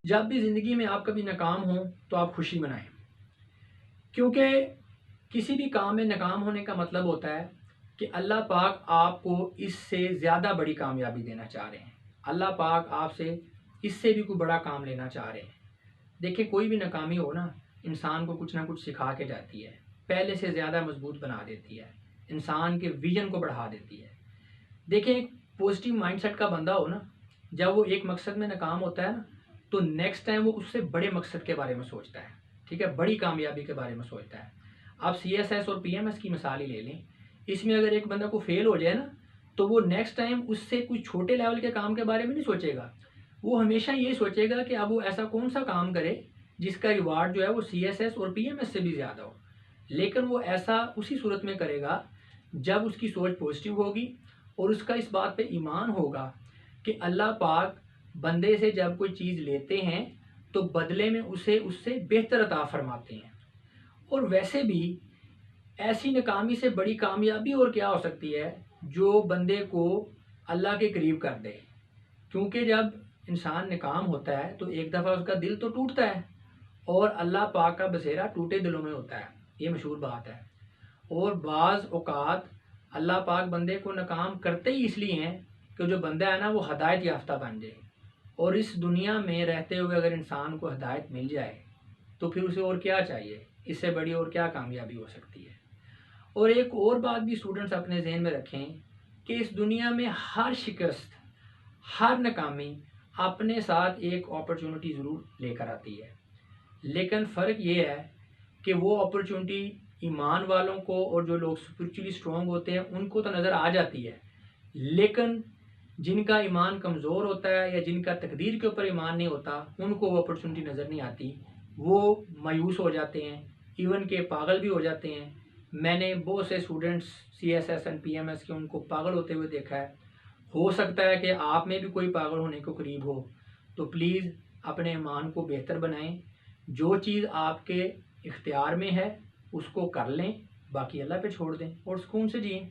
جب بھی زندگی میں آپ کبھی ناکام ہوں تو آپ خوشی منائیں، کیونکہ کسی بھی کام میں ناکام ہونے کا مطلب ہوتا ہے کہ اللہ پاک آپ کو اس سے زیادہ بڑی کامیابی دینا چاہ رہے ہیں، اللہ پاک آپ سے اس سے بھی کوئی بڑا کام لینا چاہ رہے ہیں۔ دیکھیں، کوئی بھی ناکامی ہو نا، انسان کو کچھ نہ کچھ سکھا کے جاتی ہے، پہلے سے زیادہ مضبوط بنا دیتی ہے، انسان کے ویژن کو بڑھا دیتی ہے۔ دیکھیں، ایک پازیٹیو مائنڈ سیٹ کا بندہ ہو نا، جب وہ ایک مقصد میں ناکام ہوتا ہے نا، تو نیکسٹ ٹائم وہ اس سے بڑے مقصد کے بارے میں سوچتا ہے، ٹھیک ہے، بڑی کامیابی کے بارے میں سوچتا ہے۔ آپ سی ایس ایس اور پی ایم ایس کی مثال ہی لے لیں، اس میں اگر ایک بندہ کو فیل ہو جائے نا، تو وہ نیکسٹ ٹائم اس سے کوئی چھوٹے لیول کے کام کے بارے میں نہیں سوچے گا، وہ ہمیشہ یہ سوچے گا کہ اب وہ ایسا کون سا کام کرے جس کا ریوارڈ جو ہے وہ سی ایس ایس اور پی ایم ایس سے بھی زیادہ ہو۔ لیکن وہ ایسا اسی صورت میں کرے گا جب اس کی سوچ پازیٹیو ہوگی اور اس کا اس بات پہ ایمان ہوگا کہ اللہ پاک بندے سے جب کوئی چیز لیتے ہیں تو بدلے میں اسے اس سے بہتر عطا فرماتے ہیں۔ اور ویسے بھی ایسی ناکامی سے بڑی کامیابی اور کیا ہو سکتی ہے جو بندے کو اللہ کے قریب کر دے، کیونکہ جب انسان ناکام ہوتا ہے تو ایک دفعہ اس کا دل تو ٹوٹتا ہے، اور اللہ پاک کا بسیرا ٹوٹے دلوں میں ہوتا ہے، یہ مشہور بات ہے۔ اور بعض اوقات اللہ پاک بندے کو ناکام کرتے ہی اس لیے ہیں کہ جو بندہ ہے نا وہ ہدایت یافتہ بن جائے، اور اس دنیا میں رہتے ہوئے اگر انسان کو ہدایت مل جائے تو پھر اسے اور کیا چاہیے، اس سے بڑی اور کیا کامیابی ہو سکتی ہے۔ اور ایک اور بات بھی اسٹوڈنٹس اپنے ذہن میں رکھیں کہ اس دنیا میں ہر شکست، ہر ناکامی اپنے ساتھ ایک اپرچونٹی ضرور لے کر آتی ہے، لیکن فرق یہ ہے کہ وہ اپرچونٹی ایمان والوں کو اور جو لوگ اسپرچولی اسٹرانگ ہوتے ہیں ان کو تو نظر آ جاتی ہے، لیکن جن کا ایمان کمزور ہوتا ہے یا جن کا تقدیر کے اوپر ایمان نہیں ہوتا ان کو وہ اپرچونٹی نظر نہیں آتی، وہ مایوس ہو جاتے ہیں، ایون کہ پاگل بھی ہو جاتے ہیں۔ میں نے بہت سے students C S S and P M S کے ان کو پاگل ہوتے ہوئے دیکھا ہے۔ ہو سکتا ہے کہ آپ میں بھی کوئی پاگل ہونے کو قریب ہو، تو پلیز اپنے ایمان کو بہتر بنائیں، جو چیز آپ کے اختیار میں ہے اس کو کر لیں، باقی اللہ پہ چھوڑ دیں اور سکون سے جئیں۔